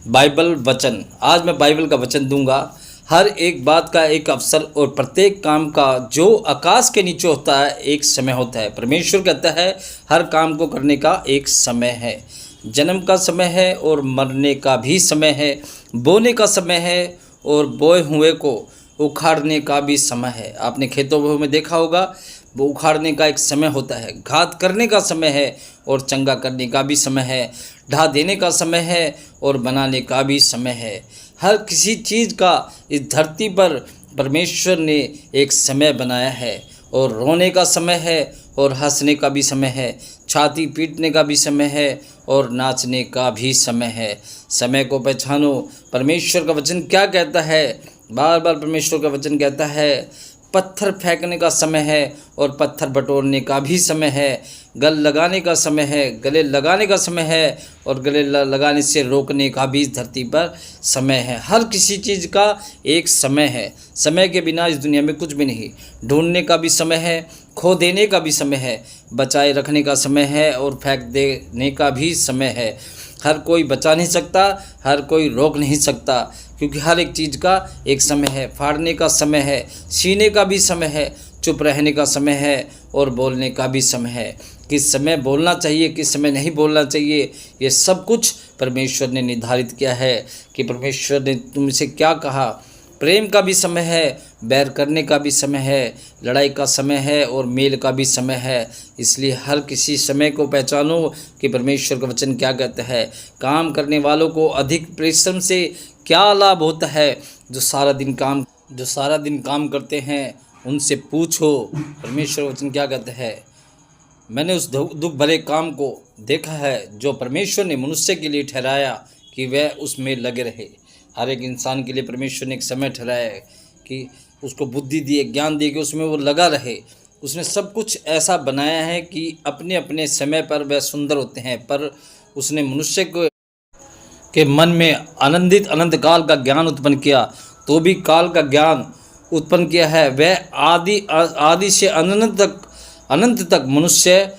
Bible वचन। आज मैं बाइबल का वचन दूंगा। हर एक बात का एक अवसर और प्रत्येक काम का जो आकाश के नीचे होता है एक समय होता है। परमेश्वर कहता है हर काम को करने का एक समय है। जन्म का समय है और मरने का भी समय है। बोने का समय है और बोए हुए को उखाड़ने का भी समय है। आपने खेतों में देखा होगा, वो उखाड़ने का एक समय होता है, घात करने का समय है और चंगा करने का भी समय है, ढा देने का समय है और बनाने का भी समय है। हर किसी चीज़ का इस धरती पर परमेश्वर ने एक समय बनाया है और रोने का समय है और हंसने का भी समय है, छाती पीटने का भी समय है और नाचने का भी समय है। समय को पहचानो। परमेश्वर का वचन क्या कहता है? बार बार परमेश्वर का वचन कहता है पत्थर फेंकने का समय है और पत्थर बटोरने का भी समय है। गले लगाने का समय है और गले लगाने से रोकने का भी इस धरती पर समय है। हर किसी चीज़ का एक समय है। समय के बिना इस दुनिया में कुछ भी नहीं। ढूंढने का भी समय है, खो देने का भी समय है, बचाए रखने का समय है और फेंक देने का भी समय है। हर कोई बचा नहीं सकता, हर कोई रोक नहीं सकता, क्योंकि हर एक चीज़ का एक समय है। फाड़ने का समय है, सीने का भी समय है, चुप रहने का समय है और बोलने का भी समय है। किस समय बोलना चाहिए, किस समय नहीं बोलना चाहिए, ये सब कुछ परमेश्वर ने निर्धारित किया है कि परमेश्वर ने तुमसे क्या कहा। प्रेम का भी समय है, बैर करने का भी समय है, लड़ाई का समय है और मेल का भी समय है। इसलिए हर किसी समय को पहचानो कि परमेश्वर का वचन क्या कहता है। काम करने वालों को अधिक परिश्रम से क्या लाभ होता है? जो सारा दिन काम करते हैं उनसे पूछो। परमेश्वर का वचन क्या कहता है? मैंने उस दुख भरे काम को देखा है जो परमेश्वर ने मनुष्य के लिए ठहराया कि वह उसमें लगे रहे। हर एक इंसान के लिए परमेश्वर ने एक समय ठहराया है कि उसको बुद्धि दी, ज्ञान दिए कि उसमें वो लगा रहे। उसने सब कुछ ऐसा बनाया है कि अपने अपने समय पर वह सुंदर होते हैं। पर उसने मनुष्य के मन में अनंत काल का ज्ञान उत्पन्न किया, तो भी काल का ज्ञान उत्पन्न किया है। वह आदि से अनंत तक मनुष्य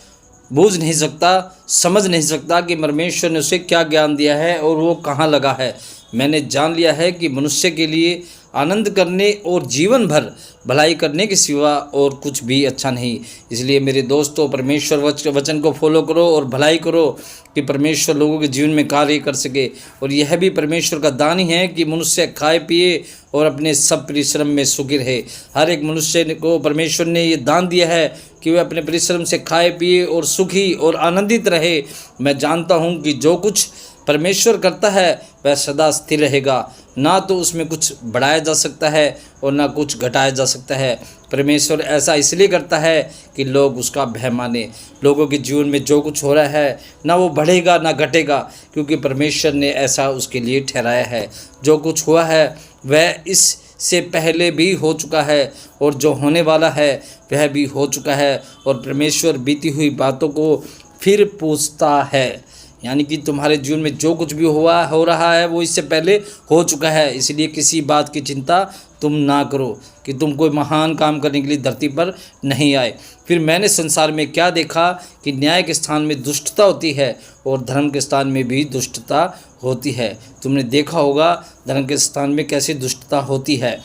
बूझ नहीं सकता, समझ नहीं सकता कि परमेश्वर ने उसे क्या ज्ञान दिया है और वो कहाँ लगा है। मैंने जान लिया है कि मनुष्य के लिए आनंद करने और जीवन भर भलाई करने के सिवा और कुछ भी अच्छा नहीं। इसलिए मेरे दोस्तों, परमेश्वर वचन को फॉलो करो और भलाई करो कि परमेश्वर लोगों के जीवन में कार्य कर सके। और यह भी परमेश्वर का दान ही है कि मनुष्य खाए पिए और अपने सब परिश्रम में सुखी रहे। हर एक मनुष्य को परमेश्वर ने ये दान दिया है कि वह अपने परिश्रम से खाए पिए और सुखी और आनंदित रहे। मैं जानता हूँ कि जो कुछ परमेश्वर करता है वह सदा स्थिर रहेगा, ना तो उसमें कुछ बढ़ाया जा सकता है और ना कुछ घटाया जा सकता है। परमेश्वर ऐसा इसलिए करता है कि लोग उसका भय माने। लोगों के जीवन में जो कुछ हो रहा है ना वो बढ़ेगा ना घटेगा, क्योंकि परमेश्वर ने ऐसा उसके लिए ठहराया है। जो कुछ हुआ है वह इससे पहले भी हो चुका है और जो होने वाला है वह भी हो चुका है। और परमेश्वर बीती हुई बातों को फिर पूछता है, यानी कि तुम्हारे जीवन में जो कुछ भी हो रहा है वो इससे पहले हो चुका है। इसलिए किसी बात की चिंता तुम ना करो कि तुम कोई महान काम करने के लिए धरती पर नहीं आए। फिर मैंने संसार में क्या देखा कि न्याय के स्थान में दुष्टता होती है और धर्म के स्थान में भी दुष्टता होती है। तुमने देखा होगा धर्म के स्थान में कैसी दुष्टता होती है।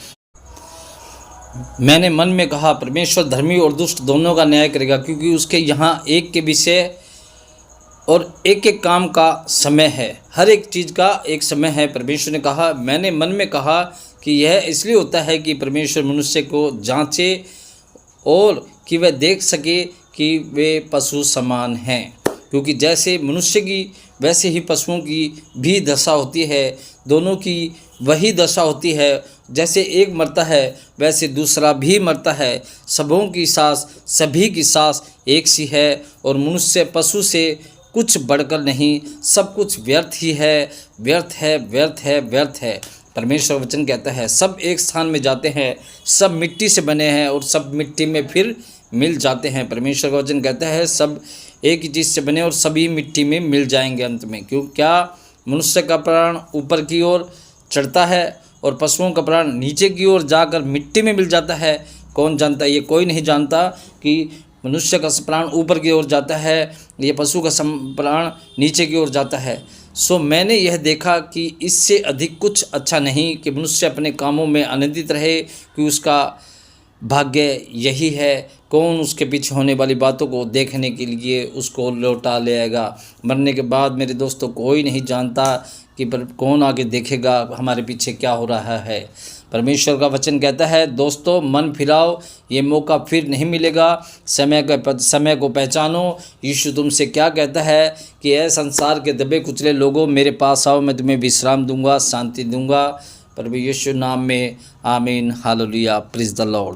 मैंने मन में कहा परमेश्वर धर्मी और दुष्ट दोनों का न्याय करेगा, क्योंकि उसके यहाँ एक के विषय और एक एक काम का समय है। हर एक चीज़ का एक समय है। परमेश्वर ने कहा, मैंने मन में कहा कि यह इसलिए होता है कि परमेश्वर मनुष्य को जांचे और कि वह देख सके कि वे पशु समान हैं, क्योंकि जैसे मनुष्य की वैसे ही पशुओं की भी दशा होती है। दोनों की वही दशा होती है। जैसे एक मरता है वैसे दूसरा भी मरता है। सभी की सांस एक सी है और मनुष्य पशु से कुछ बढ़कर नहीं, सब कुछ व्यर्थ ही है, व्यर्थ है, व्यर्थ है, व्यर्थ है। परमेश्वर वचन कहता है सब एक स्थान में जाते हैं, सब मिट्टी से बने हैं और सब मिट्टी में फिर मिल जाते हैं। परमेश्वर का वचन कहता है सब एक ही चीज़ से बने और सभी मिट्टी में मिल जाएंगे अंत में। क्यों? क्या मनुष्य का प्राण ऊपर की ओर चढ़ता है और पशुओं का प्राण नीचे की ओर जाकर मिट्टी में मिल जाता है? कौन जानता है? ये कोई नहीं जानता कि मनुष्य का प्राण ऊपर की ओर जाता है, ये पशु का प्राण नीचे की ओर जाता है। सो मैंने यह देखा कि इससे अधिक कुछ अच्छा नहीं कि मनुष्य अपने कामों में आनंदित रहे, कि उसका भाग्य यही है। कौन उसके पीछे होने वाली बातों को देखने के लिए उसको लौटा ले आएगा। मरने के बाद मेरे दोस्तों कोई नहीं जानता कि पर कौन आगे देखेगा हमारे पीछे क्या हो रहा है। परमेश्वर का वचन कहता है दोस्तों, मन फिराओ, ये मौका फिर नहीं मिलेगा। समय को पहचानो। यीशु तुमसे क्या कहता है कि ऐ संसार के दबे कुचले लोगों, मेरे पास आओ, मैं तुम्हें विश्राम दूंगा, शांति दूंगा। प्रभु यीशु नाम में आमीन। हालेलुया। Praise the Lord.